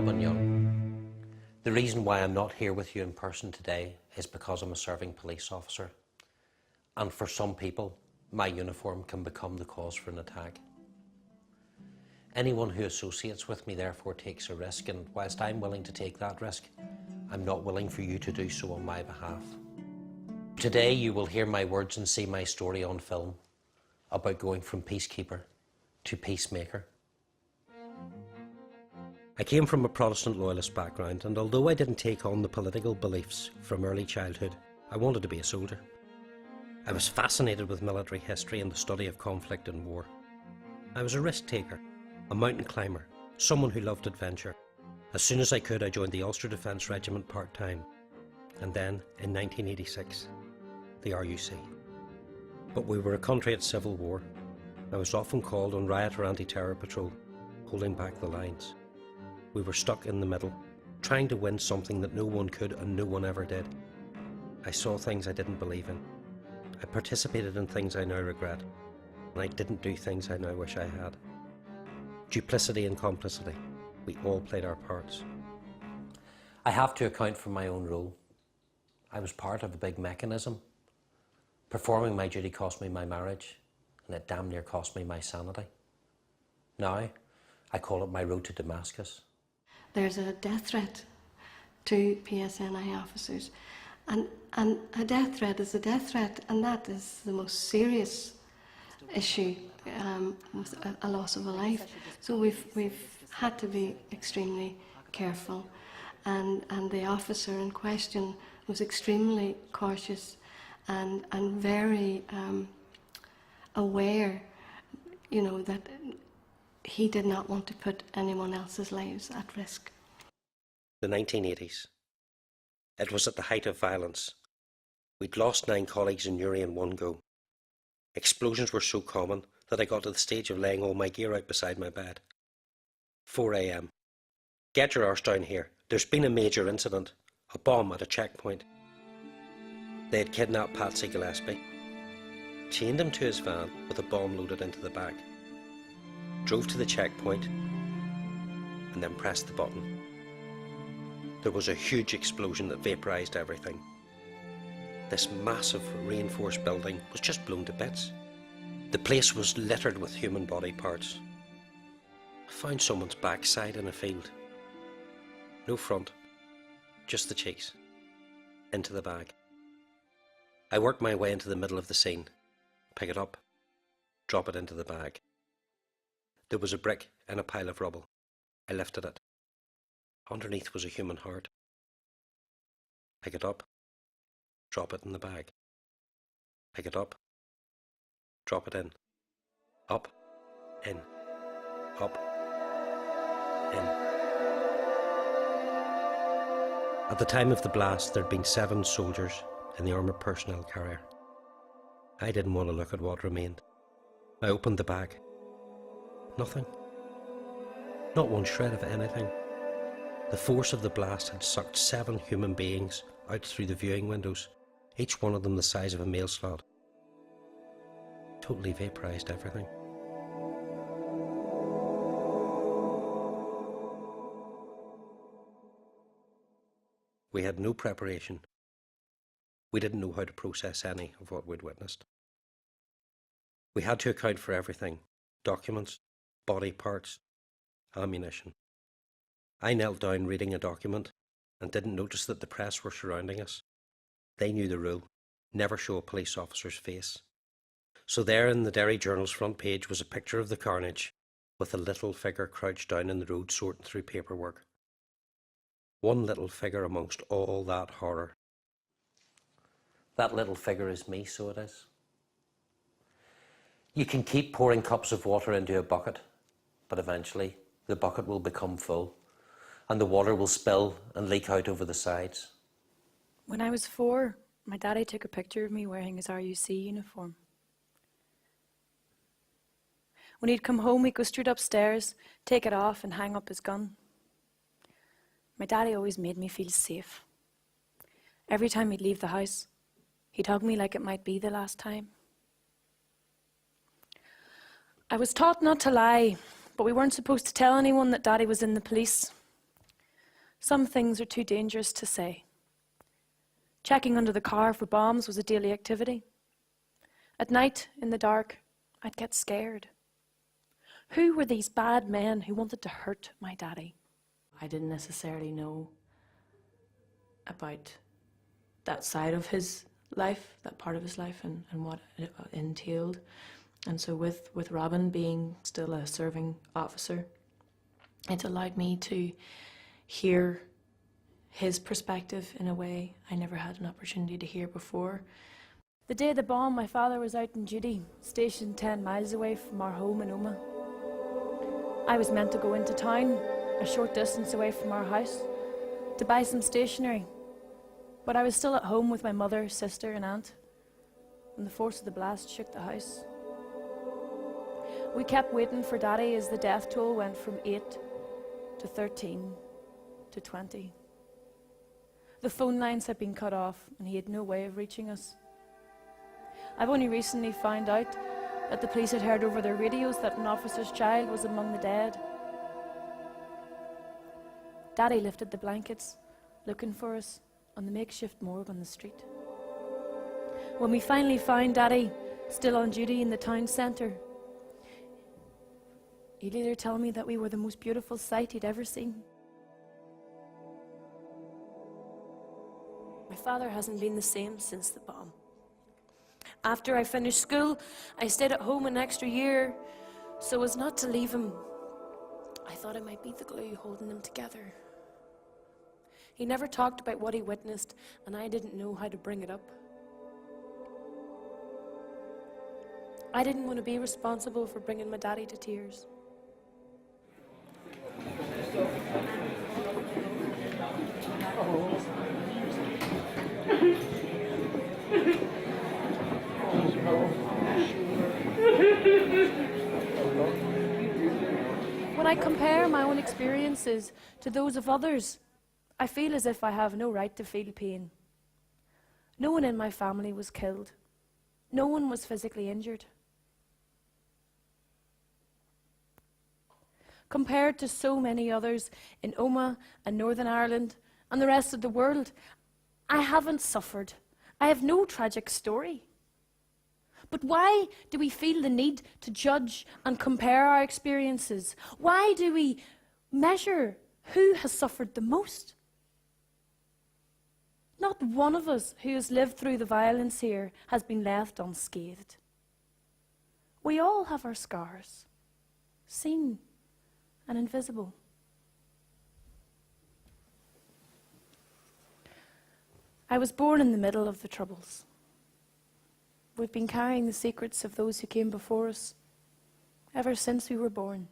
Robin Young. The reason why I'm not here with you in person today is because I'm a serving police officer. And for some people, my uniform can become the cause for an attack. Anyone who associates with me therefore takes a risk, and whilst I'm willing to take that risk, I'm not willing for you to do so on my behalf. Today you will hear my words and see my story on film about going from peacekeeper to peacemaker. I came from a Protestant loyalist background, and although I didn't take on the political beliefs from early childhood, I wanted to be a soldier. I was fascinated with military history and the study of conflict and war. I was a risk taker, a mountain climber, someone who loved adventure. As soon as I could, I joined the Ulster Defence Regiment part-time, and then, in 1986, the RUC. But we were a country at civil war. I was often called on riot or anti-terror patrol, holding back the lines. We were stuck in the middle, trying to win something that no one could and no one ever did. I saw things I didn't believe in. I participated in things I now regret, and I didn't do things I now wish I had. Duplicity and complicity, we all played our parts. I have to account for my own role. I was part of a big mechanism. Performing my duty cost me my marriage, and it damn near cost me my sanity. Now, I call it my road to Damascus. There's a death threat to PSNI officers, and a death threat is a death threat, and that is the most serious issue, with a loss of a life. So we've had to be extremely careful, and the officer in question was extremely cautious and very aware, you know, that he did not want to put anyone else's lives at risk. The 1980s. It was at the height of violence. We'd lost 9 colleagues in Newry in one go. Explosions were so common that I got to the stage of laying all my gear out beside my bed. 4 a.m. Get your arse down here. There's been a major incident. A bomb at a checkpoint. They had kidnapped Patsy Gillespie, chained him to his van with a bomb loaded into the back, drove to the checkpoint, and then pressed the button. There was a huge explosion that vaporised everything. This massive reinforced building was just blown to bits. The place was littered with human body parts. I found someone's backside in a field. No front, just the cheeks. Into the bag. I worked my way into the middle of the scene, pick it up, drop it into the bag. There was a brick in a pile of rubble. I lifted it. Underneath was a human heart. Pick it up, drop it in the bag. Pick it up, drop it in. Up, in, up, in. At the time of the blast, there'd been 7 soldiers in the armoured personnel carrier. I didn't want to look at what remained. I opened the bag. Nothing. Not one shred of anything. The force of the blast had sucked 7 human beings out through the viewing windows, each one of them the size of a mail slot. Totally vaporised everything. We had no preparation. We didn't know how to process any of what we'd witnessed. We had to account for everything: documents, body parts, ammunition. I knelt down reading a document and didn't notice that the press were surrounding us. They knew the rule: never show a police officer's face. So there in the Derry Journal's front page was a picture of the carnage, with a little figure crouched down in the road sorting through paperwork. One little figure amongst all that horror. That little figure is me, so it is. You can keep pouring cups of water into a bucket, but eventually the bucket will become full and the water will spill and leak out over the sides. When I was 4, my daddy took a picture of me wearing his RUC uniform. When he'd come home, he'd go straight upstairs, take it off and hang up his gun. My daddy always made me feel safe. Every time he'd leave the house, he'd hug me like it might be the last time. I was taught not to lie, but we weren't supposed to tell anyone that Daddy was in the police. Some things are too dangerous to say. Checking under the car for bombs was a daily activity. At night, in the dark, I'd get scared. Who were these bad men who wanted to hurt my daddy? I didn't necessarily know about that side of his life, that part of his life, and what it entailed. And so with Robin being still a serving officer, it allowed me to hear his perspective in a way I never had an opportunity to hear before. The day of the bomb, my father was out on duty, stationed 10 miles away from our home in Omagh. I was meant to go into town, a short distance away from our house, to buy some stationery. But I was still at home with my mother, sister and aunt when the force of the blast shook the house. We kept waiting for Daddy as the death toll went from 8 to 13 to 20. The phone lines had been cut off and he had no way of reaching us. I've only recently found out that the police had heard over their radios that an officer's child was among the dead. Daddy lifted the blankets, looking for us on the makeshift morgue on the street. When we finally found Daddy still on duty in the town centre, he'd later tell me that we were the most beautiful sight he'd ever seen. My father hasn't been the same since the bomb. After I finished school, I stayed at home an extra year so as not to leave him. I thought I might be the glue holding them together. He never talked about what he witnessed, and I didn't know how to bring it up. I didn't want to be responsible for bringing my daddy to tears. When I compare my own experiences to those of others, I feel as if I have no right to feel pain. No one in my family was killed. No one was physically injured. Compared to so many others in Omagh and Northern Ireland and the rest of the world, I haven't suffered. I have no tragic story. But why do we feel the need to judge and compare our experiences? Why do we measure who has suffered the most? Not one of us who has lived through the violence here has been left unscathed. We all have our scars, seen and invisible. I was born in the middle of the Troubles. We've been carrying the secrets of those who came before us ever since we were born.